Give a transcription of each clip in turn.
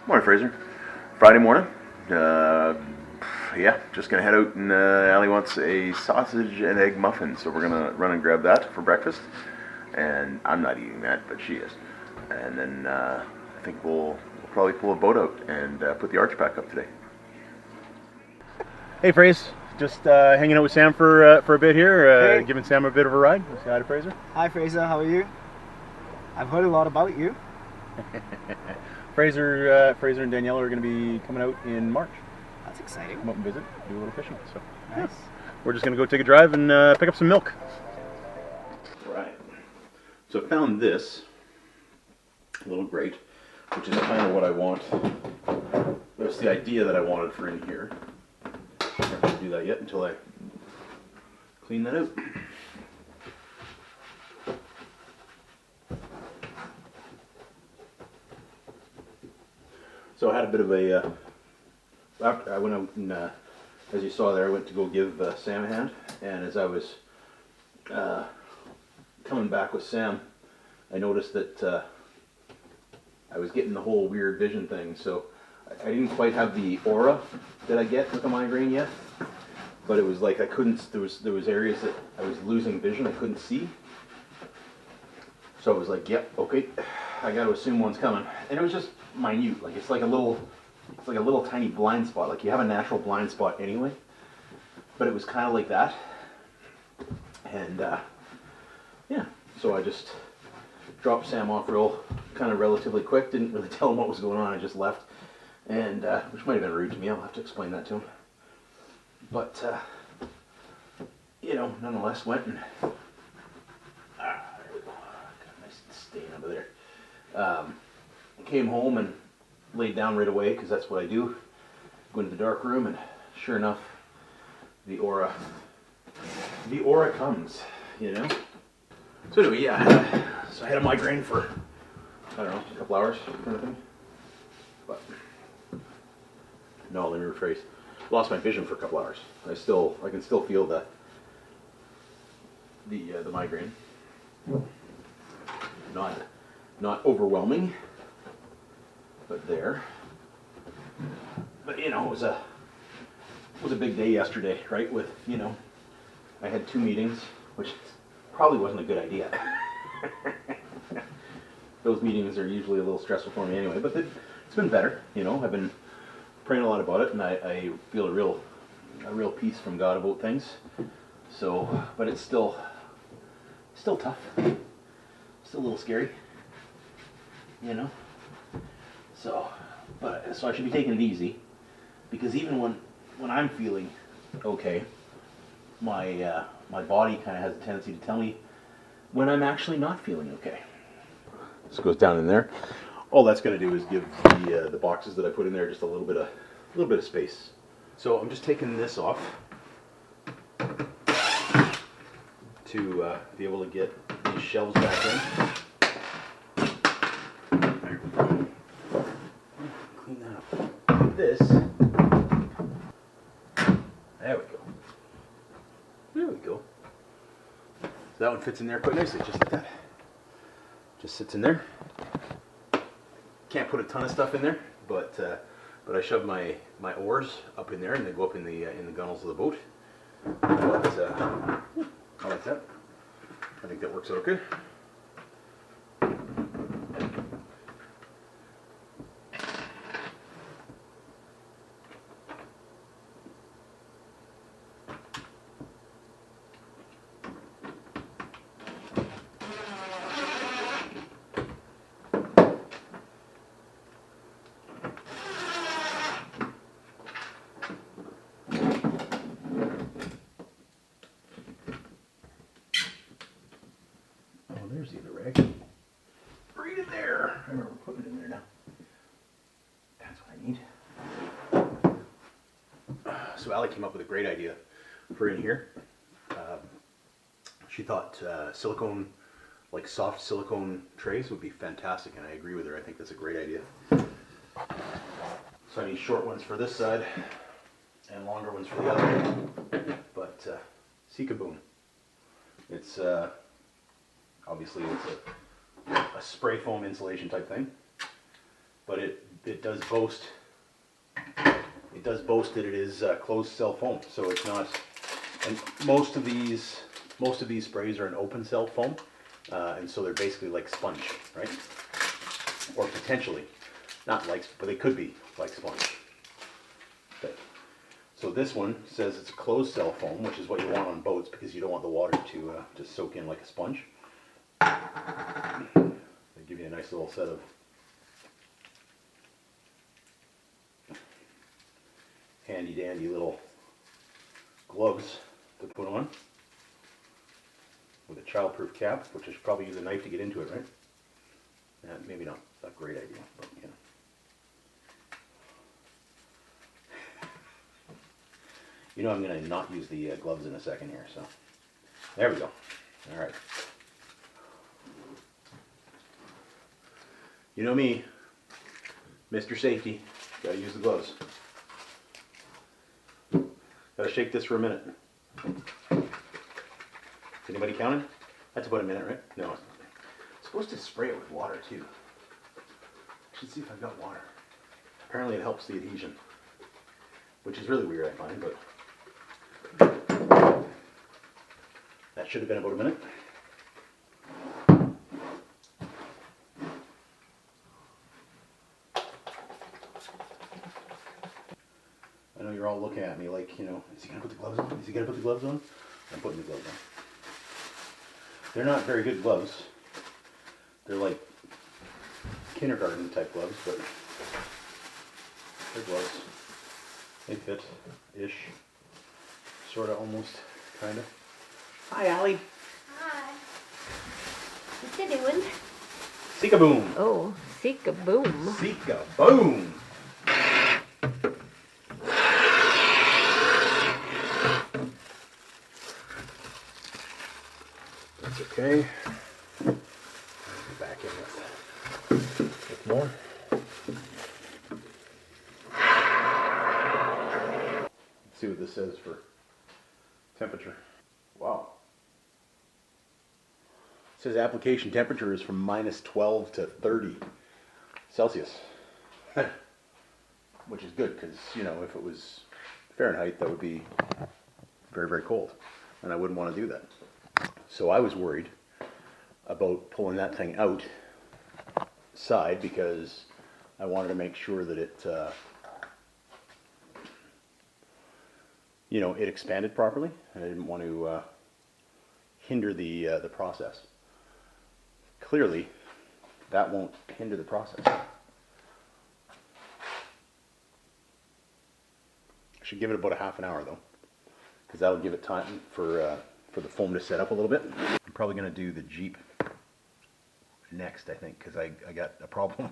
Morning, Fraser. Friday morning. Yeah, just gonna head out and Allie wants a sausage and egg muffin, so we're gonna run and grab that for breakfast. And I'm not eating that, but she is. And then I think we'll probably pull a boat out and put the arch back up today. Hey, Fraser. Just hanging out with Sam for a bit here, Hey. giving Sam a bit of a ride. Say hi to Fraser. Hi Fraser, how are you? I've heard a lot about you. Fraser and Danielle are going to be coming out in March. That's exciting. Come up and visit, do a little fishing. So Nice. we're just going to go take a drive and pick up some milk. Right. So I found this little grate, which is kind of what I want. That's the idea that I wanted for in here. I'm not going to do that yet until I clean that out. So I had a bit of a, after I went out and, as you saw there, I went to go give Sam a hand, and as I was coming back with Sam, I noticed that I was getting the whole weird vision thing, so I didn't quite have the aura that I get with a migraine yet, but it was like I couldn't, there was areas that I was losing vision, I couldn't see, so I was like, yep, okay, I got to assume one's coming, and it was just minute, like it's like a little tiny blind spot, like you have a natural blind spot anyway, but it was kind of like that, and yeah, so I just dropped Sam off kind of relatively quick, didn't really tell him what was going on, I just left, and which might have been rude to me, I'll have to explain that to him, but you know, nonetheless went and there we go, got a nice stain under there. Came home and laid down right away because that's what I do. Go into the dark room and sure enough, the aura comes, you know. So anyway, yeah, so I had a migraine for, I don't know, a couple hours kind of thing. But no, let me rephrase. Lost my vision for a couple hours. I can still feel the migraine. Not overwhelming, but there. But you know, it was a big day yesterday, right? With, you know, I had 2 meetings, which probably wasn't a good idea. Those meetings are usually a little stressful for me anyway, but it's been better. You know, I've been praying a lot about it, and I feel a real peace from God about things. So, but it's still tough, still a little scary, you know. So I should be taking it easy, because even when I'm feeling okay, my body kind of has a tendency to tell me when I'm actually not feeling okay. This goes down in there. All that's going to do is give the boxes that I put in there just a little bit of space. So I'm just taking this off to be able to get these shelves back in. There we go. Clean that up. This. There we go. There we go. So that one fits in there quite nicely, just like that. Just sits in there. Can't put a ton of stuff in there, but I shove my oars up in there, and they go up in the gunnels of the boat. But I like that. I think that works out okay. There's the other rag. Right in there. I remember putting it in there now. That's what I need. So Allie came up with a great idea for in here. She thought silicone, like soft silicone trays would be fantastic, and I agree with her. I think that's a great idea. So I need short ones for this side and longer ones for the other. But see kaboom. It's obviously it's a spray foam insulation type thing, but it it does boast that it is closed cell foam, so it's not. And most of these sprays are an open cell foam, and so they're basically like sponge, right? Or potentially, not like, but they could be like sponge. But, so this one says it's closed cell foam, which is what you want on boats because you don't want the water to soak in like a sponge. They give you a nice little set of handy dandy little gloves to put on with a childproof cap, which I should probably use a knife to get into it, right? Maybe not a great idea, but you know. You know I'm going to not use the gloves in a second here, so there we go. All right. You know me, Mr. Safety, gotta use the gloves. Gotta shake this for a minute. Anybody counting? That's about a minute, right? No. I'm supposed to spray it with water too. I should see if I've got water. Apparently it helps the adhesion, which is really weird, I find, but that should have been about a minute. I know you're all looking at me like, you know, is he going to put the gloves on? Is he going to put the gloves on? I'm putting the gloves on. They're not very good gloves. They're like kindergarten type gloves, but they're gloves. They fit-ish. Sort of, almost, kind of. Hi, Allie. Hi. What you doing? Seek-a-boom. Oh, seek-a-boom. Seek-a-boom. That's okay. Back in with more. Let's see what this says for temperature. Wow. It says application temperature is from -12 to 30 Celsius. Which is good because, you know, if it was Fahrenheit, that would be very, very cold. And I wouldn't want to do that. So I was worried about pulling that thing outside because I wanted to make sure that it, you know, it expanded properly. I didn't want to hinder the process. Clearly, that won't hinder the process. I should give it about a half an hour though, because that'll give it time for the foam to set up a little bit. I'm probably going to do the Jeep next, I think, because I got a problem,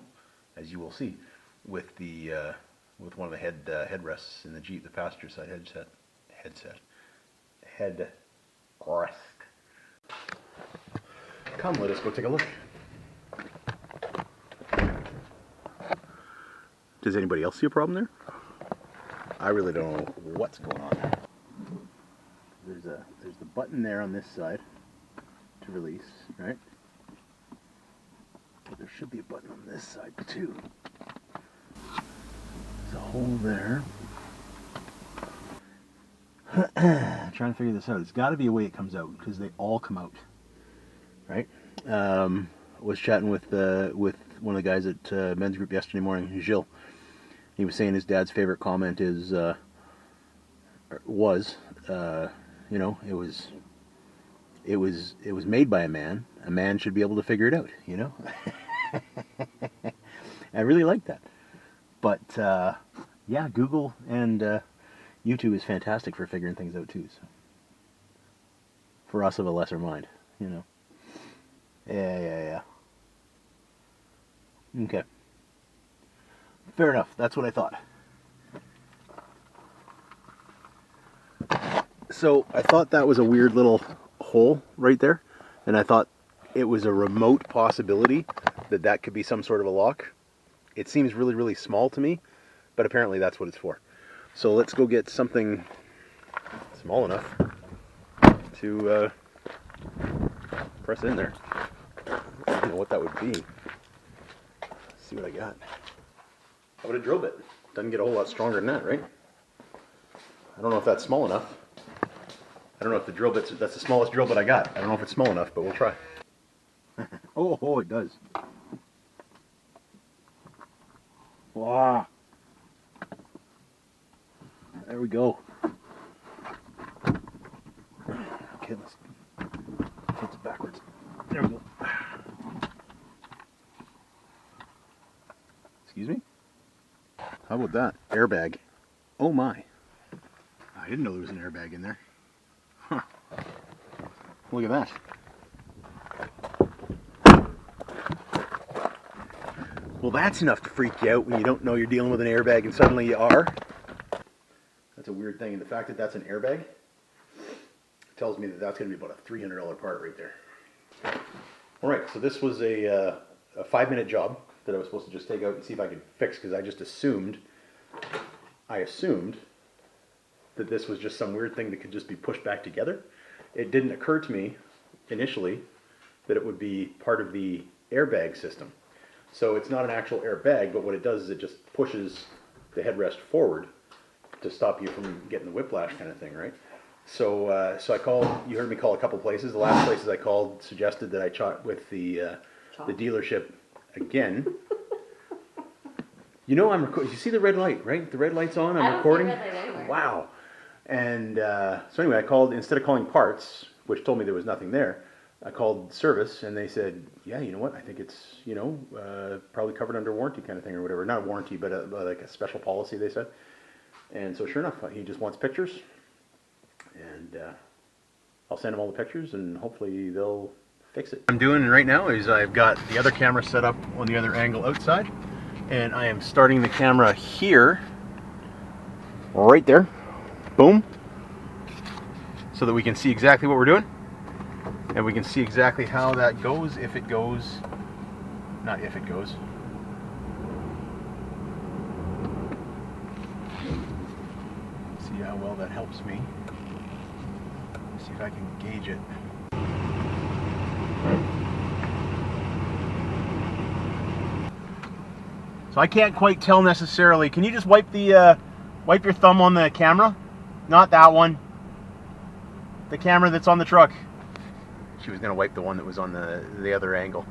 as you will see, with the with one of the headrests in the Jeep, the passenger side headrest. Come, let us go take a look. Does anybody else see a problem there? I really don't know what's going on there. There's the button there on this side to release, right? But there should be a button on this side too. There's a hole there. Trying to figure this out. It's got to be a way it comes out because they all come out, right? I was chatting with one of the guys at men's group yesterday morning, Gilles. He was saying his dad's favorite comment is you know, it was made by a man. A man should be able to figure it out, you know? I really like that. But yeah, Google and YouTube is fantastic for figuring things out too. So. For us of a lesser mind, you know. Yeah. Okay. Fair enough. That's what I thought. So I thought that was a weird little hole right there, and I thought it was a remote possibility that could be some sort of a lock. It seems really, really small to me, but apparently that's what it's for. So let's go get something small enough to press in there. I don't know what that would be. Let's see what I got. How about a drill bit? Doesn't get a whole lot stronger than that, right? I don't know if that's small enough. I don't know if the drill bit's, that's the smallest drill bit I got. I don't know if it's small enough, but we'll try. Oh, it does. Wow. There we go. Okay, let's flip it backwards. There we go. Excuse me? How about that? Airbag. Oh my. I didn't know there was an airbag in there. Huh. Look at that. Well, that's enough to freak you out when you don't know you're dealing with an airbag and suddenly you are. That's a weird thing. And the fact that that's an airbag tells me that that's going to be about a $300 part right there. All right, so this was a 5-minute job that I was supposed to just take out and see if I could fix, because I just assumed that this was just some weird thing that could just be pushed back together. It didn't occur to me initially that it would be part of the airbag system. So it's not an actual airbag, but what it does is it just pushes the headrest forward to stop you from getting the whiplash kind of thing, right? So so I called, you heard me call a couple places. The last places I called suggested that I chat with the dealership again. You know I'm recording. You see the red light, right? The red light's on. I'm recording. I don't see a red light anywhere. Wow. And so anyway, I called, instead of calling parts, which told me there was nothing there, I called service, and they said, yeah, you know what, I think it's, you know, probably covered under warranty kind of thing or whatever. Not a warranty, but like a special policy, they said. And so sure enough, he just wants pictures, and I'll send him all the pictures, and hopefully they'll fix it. What I'm doing right now is I've got the other camera set up on the other angle outside, and I am starting the camera here, right there, boom, so that we can see exactly what we're doing, and we can see exactly how that goes, if it goes, not if it goes. See how well that helps me. See if I can gauge it. So I can't quite tell necessarily. Can you just wipe the wipe your thumb on the camera? Not that one. The camera that's on the truck. She was gonna wipe the one that was on the other angle.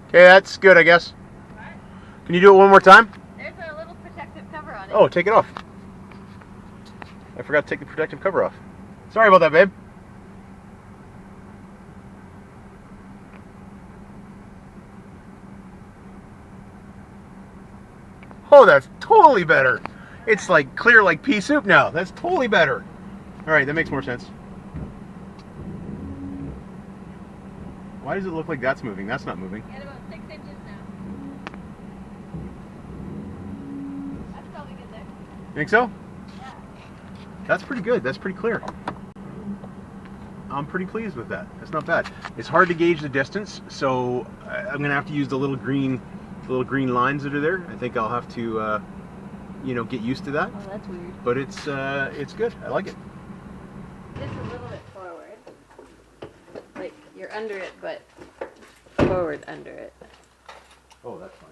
Okay, that's good, I guess. Can you do it one more time? There's a little protective cover on it. Oh, take it off. I forgot to take the protective cover off. Sorry about that, babe. Oh, that's totally better. It's like clear like pea soup now. That's totally better. All right, that makes more sense. Why does it look like that's moving? That's not moving. Get about 6 inches now. That's probably good there. Think so? Yeah. That's pretty good. That's pretty clear. I'm pretty pleased with that. That's not bad. It's hard to gauge the distance, so I'm gonna have to use the little green lines that are there. I think I'll have to, you know, get used to that. Oh, that's weird. But it's good. I like it. Just a little bit forward. Like you're under it, but forward under it. Oh, that's fine.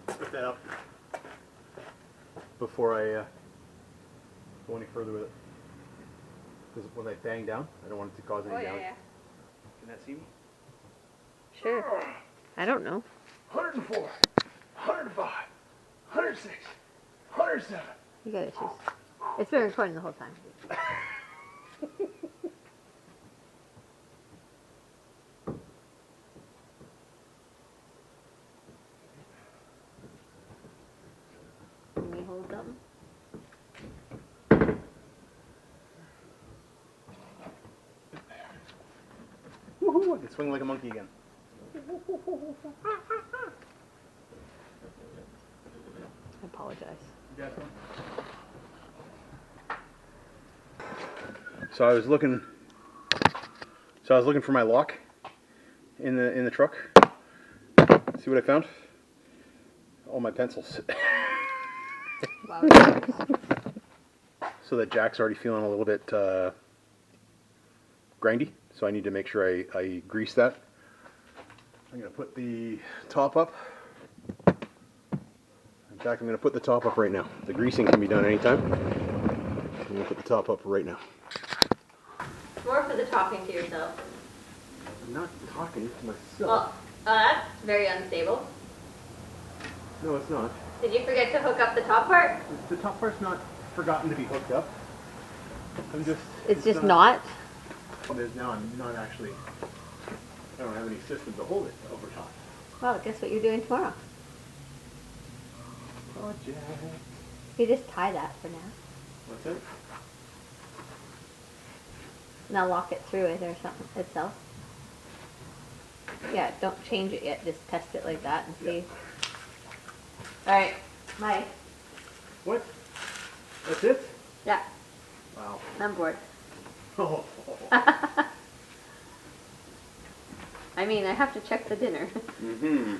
Put that up before I go any further with it. Because when I bang down, I don't want it to cause any damage. Yeah. Can that see me? Sure. I don't know. 104, 105, 106, 107, You got issues. It's been recording the whole time. Can we hold them? Woohoo! I can swing like a monkey again. I apologize. So I was looking for my lock in the truck. See what I found? All my pencils. Wow. So that jack's already feeling a little bit grindy. So I need to make sure I grease that. I'm going to put the top up. In fact, I'm going to put the top up right now. The greasing can be done anytime. I'm going to put the top up right now. More for the talking to yourself. I'm not talking to myself. Well, that's very unstable. No, it's not. Did you forget to hook up the top part? The top part's not forgotten to be hooked up. It's just not? Now I'm not actually, I don't have any system to hold it over top. Well, guess what you're doing tomorrow? Project. You just tie that for now. What's it? Now lock it through it or something itself. Yeah, don't change it yet. Just test it like that and see. Yeah. Alright, Mike. What? That's it? Yeah, Wow. I'm bored. Oh. I mean, I have to check the dinner. Mm-hmm.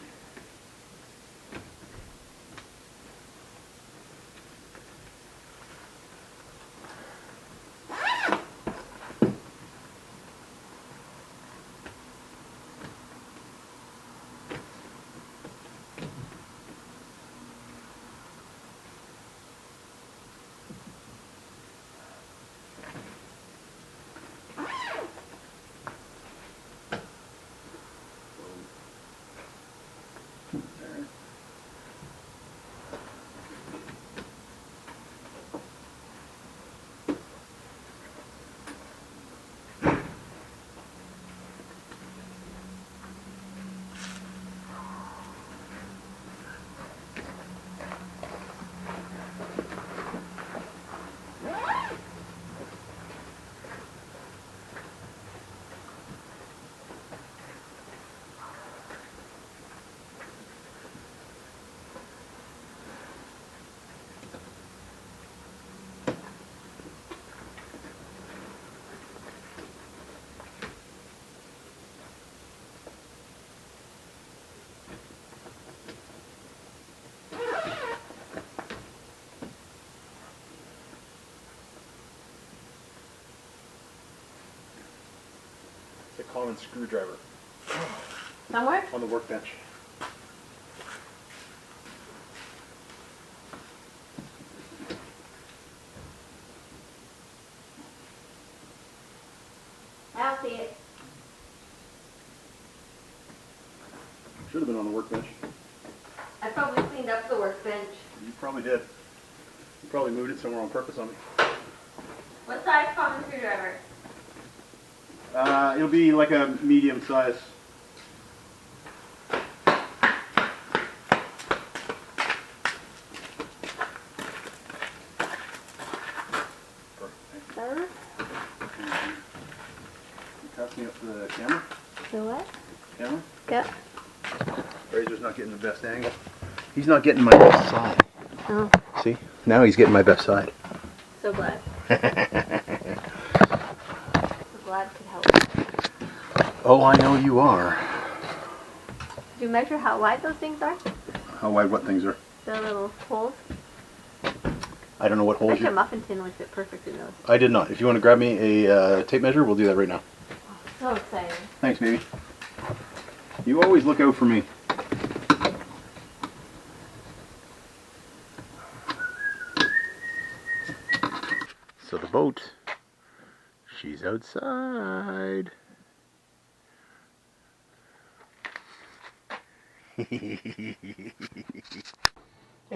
It's a common screwdriver Somewhere? on the workbench. I don't see it. Should have been on the workbench. I probably cleaned up the workbench. You probably did. You probably moved it somewhere on purpose on me. What size common screwdriver? It'll be like a medium size. Sir? Pass me up to the camera. The what? Camera. Yep. Fraser's not getting the best angle. He's not getting my best side. Oh, See? Now he's getting my best side. so glad. So glad could help. Oh, I know you are. Did you measure how wide those things are? How wide what things are? The little holes? I don't know what I holes bet your you... muffin tin would fit perfect in those. I did not. If you want to grab me a tape measure, we'll do that right now. So exciting. Thanks, baby. You always look out for me. So the boat, she's outside. Hey,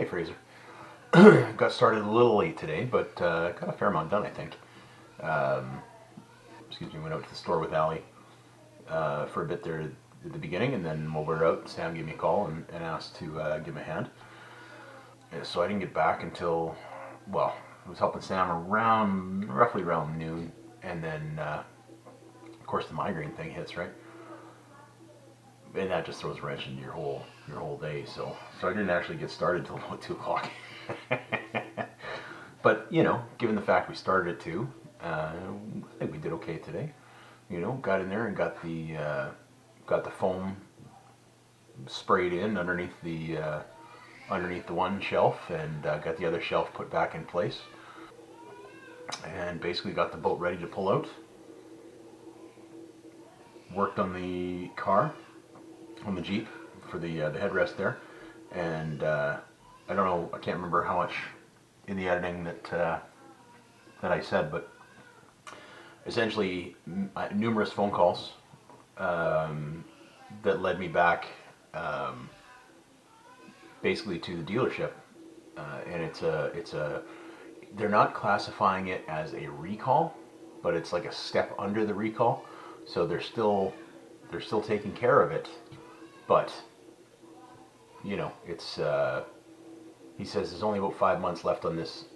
Fraser. Got started a little late today, but got a fair amount done, I think. Excuse me, went out to the store with Allie for a bit there at the beginning, and then while we were out, Sam gave me a call and asked to give him a hand. So I didn't get back until, well, I was helping Sam roughly around noon, and then, of course, the migraine thing hits, right? And that just throws a wrench into your whole day. So I didn't actually get started till about 2 o'clock. But you know, given the fact we started at 2, I think we did okay today. You know, got in there and got the foam sprayed in underneath the one shelf, and got the other shelf put back in place, and basically got the boat ready to pull out. Worked on the car, on the Jeep, for the headrest there, and I don't know, I can't remember how much in the editing that I said, but essentially numerous phone calls that led me back basically to the dealership, and it's a they're not classifying it as a recall, but it's like a step under the recall, so they're still taking care of it, but you know, it's he says there's only about 5 months left on this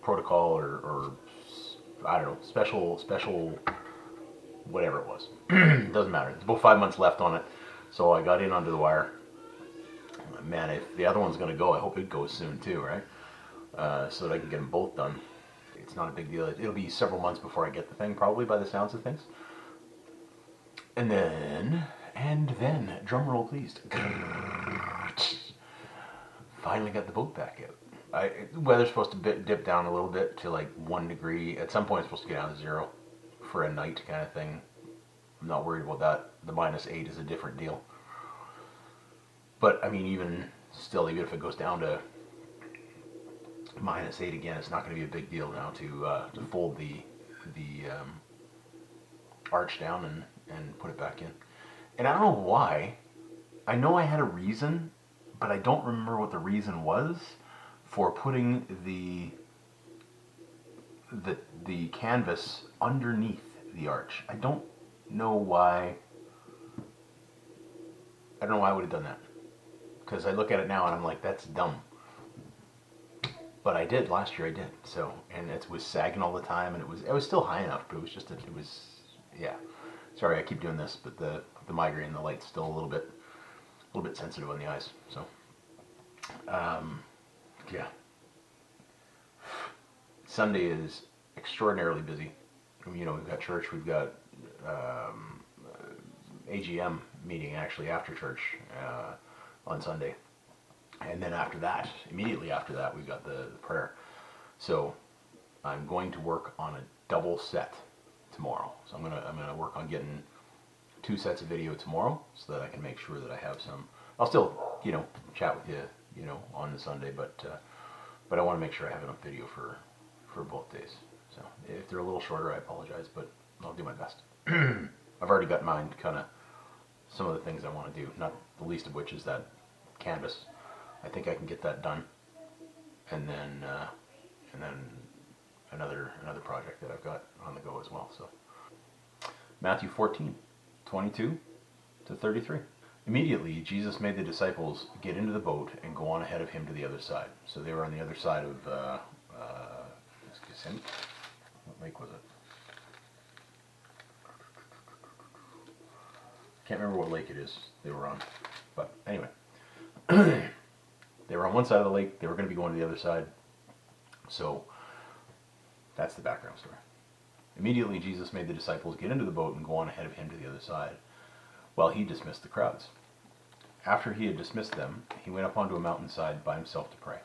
protocol or I don't know, special whatever it was. Doesn't matter. It's about 5 months left on it. So I got in under the wire. Man, if the other one's going to go, I hope it goes soon too, right? So that I can get them both done. It's not a big deal. It'll be several months before I get the thing, probably, by the sounds of things. And then, drum roll please. Finally got the boat back out. Weather's supposed to dip down a little bit to like 1 degree. At some point it's supposed to get down to 0 for a night kind of thing. I'm not worried about that. The -8 is a different deal. But I mean, even still, even if it goes down to -8 again, it's not going to be a big deal now to fold the arch down and put it back in. And I don't know why. I know I had a reason, but I don't remember what the reason was for putting the canvas underneath the arch. I don't know why. I don't know why I would have done that. Because I look at it now and I'm like, that's dumb. But I did last year. I did. So, and it was sagging all the time, and it was still high enough, but it was just yeah. Sorry, I keep doing this, but the migraine, the light's still a little bit sensitive on the eyes. So, yeah. Sunday is extraordinarily busy. You know, we've got church, we've got AGM meeting actually after church on Sunday, and then after that, immediately after that, we've got the prayer. So I'm going to work on a double set tomorrow. So I'm gonna work on getting 2 sets of video tomorrow, so that I can make sure that I have some. I'll still, you know, chat with you, you know, on the Sunday, but I want to make sure I have enough video for both days. So if they're a little shorter, I apologize, but I'll do my best. I've already got in mind kind of some of the things I want to do, not the least of which is that canvas. I think I can get that done, and then another project that I've got on the go as well. So Matthew 14:22 to 33. Immediately Jesus made the disciples get into the boat and go on ahead of him to the other side. So they were on the other side of what lake was it? Can't remember what lake it is they were on, but anyway. They were on one side of the lake, they were going to be going to the other side. So that's the background story. Immediately Jesus made the disciples get into the boat and go on ahead of him to the other side, while he dismissed the crowds. After he had dismissed them, he went up onto a mountainside by himself to pray.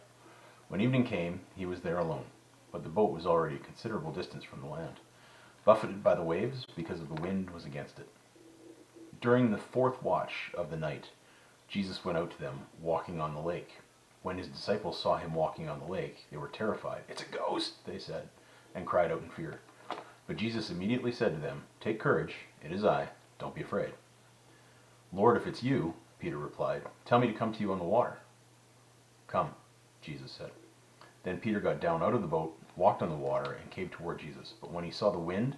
When evening came, he was there alone, but the boat was already a considerable distance from the land, buffeted by the waves because of the wind was against it. During the 4th watch of the night, Jesus went out to them, walking on the lake. When his disciples saw him walking on the lake, they were terrified. "It's a ghost," they said, and cried out in fear. But Jesus immediately said to them, "Take courage, it is I, don't be afraid." "Lord, if it's you," Peter replied, "tell me to come to you on the water." "Come," Jesus said. Then Peter got down out of the boat, walked on the water, and came toward Jesus. But when he saw the wind,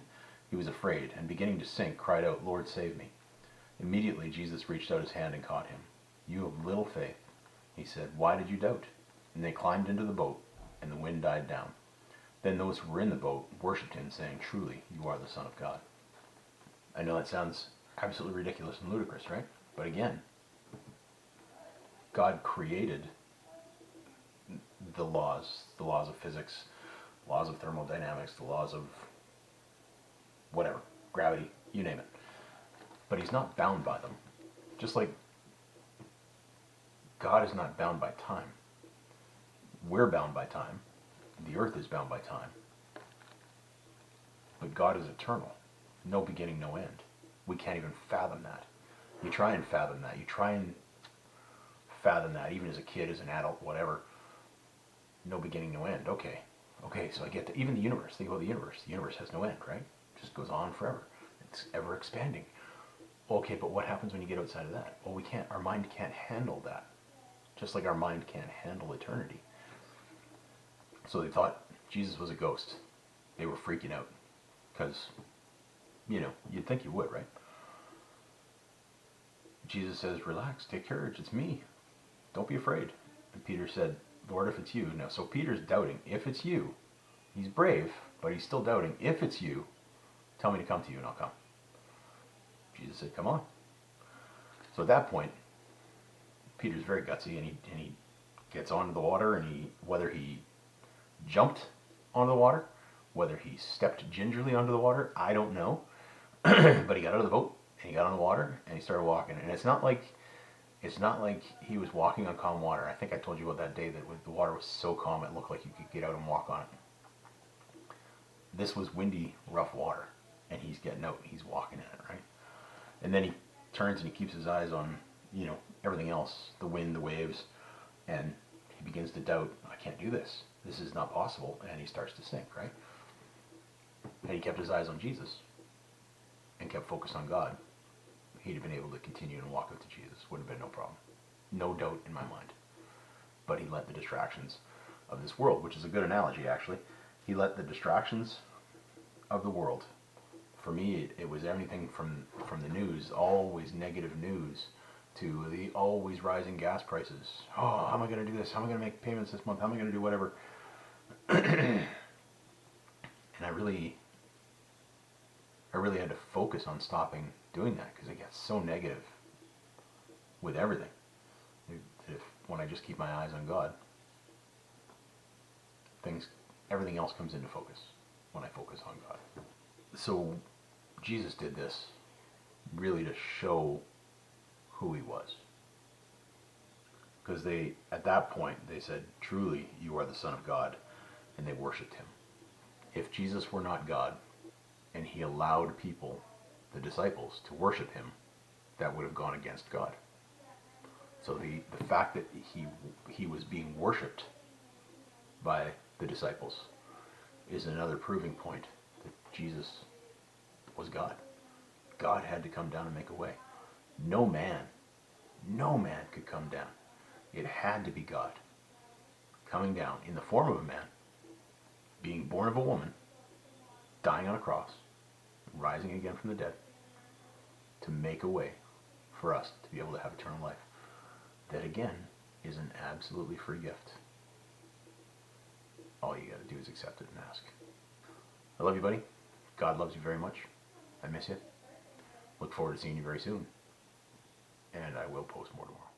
he was afraid, and beginning to sink, cried out, "Lord, save me." Immediately Jesus reached out his hand and caught him. "You have little faith," he said, "why did you doubt?" And they climbed into the boat, and the wind died down. Then those who were in the boat worshipped him, saying, "Truly, you are the Son of God." I know that sounds absolutely ridiculous and ludicrous, right? But again, God created the laws of physics, laws of thermodynamics, the laws of whatever, gravity, you name it. But he's not bound by them. Just like God is not bound by time. We're bound by time. The earth is bound by time. But God is eternal. No beginning, no end. We can't even fathom that. You try and fathom that. You try and fathom that, even as a kid, as an adult, whatever. No beginning, no end. Okay, so I get that. Even the universe. Think about the universe. The universe has no end, right? It just goes on forever. It's ever expanding. Okay, but what happens when you get outside of that? Well, our mind can't handle that. Just like our mind can't handle eternity. So they thought Jesus was a ghost. They were freaking out. Because, you'd think you would, right? Jesus says, "Relax, take courage, it's me. Don't be afraid." And Peter said, "Lord, if it's you." Now, so Peter's doubting. If it's you, he's brave, but he's still doubting. If it's you, tell me to come to you and I'll come. Jesus said, "Come on." So at that point, Peter's very gutsy, and he gets onto the water, and whether he jumped onto the water, whether he stepped gingerly onto the water, I don't know. But he got out of the boat, and he got on the water, and he started walking. And it's not like he was walking on calm water. I think I told you about that day that the water was so calm it looked like you could get out and walk on it. This was windy, rough water, and he's getting out, he's walking in it, right? And then he turns and he keeps his eyes on, everything else, the wind, the waves, and he begins to doubt, I can't do this. This is not possible, and he starts to sink, right? Had he kept his eyes on Jesus and kept focused on God, he'd have been able to continue and walk up to Jesus. Would have been no problem. No doubt in my mind. But he let the distractions of this world, which is a good analogy, actually. He let the distractions of the world. For me, it was everything from the news, always negative news, to the always rising gas prices. Oh, how am I going to do this? How am I going to make payments this month? How am I going to do whatever? And I really had to focus on stopping doing that, because it gets so negative with everything. When I just keep my eyes on God, everything else comes into focus when I focus on God. So Jesus did this really to show who he was. Because at that point, they said, "Truly, you are the Son of God," and they worshipped him. If Jesus were not God, and he allowed people, the disciples, to worship him, that would have gone against God. So the fact that he was being worshipped by the disciples is another proving point that Jesus was God. God had to come down and make a way. No man could come down. It had to be God coming down in the form of a man, being born of a woman, dying on a cross, rising again from the dead, to make a way for us to be able to have eternal life. That again is an absolutely free gift. All you got to do is accept it and ask. I love you, buddy. God loves you very much. I miss you. Look forward to seeing you very soon. And I will post more tomorrow.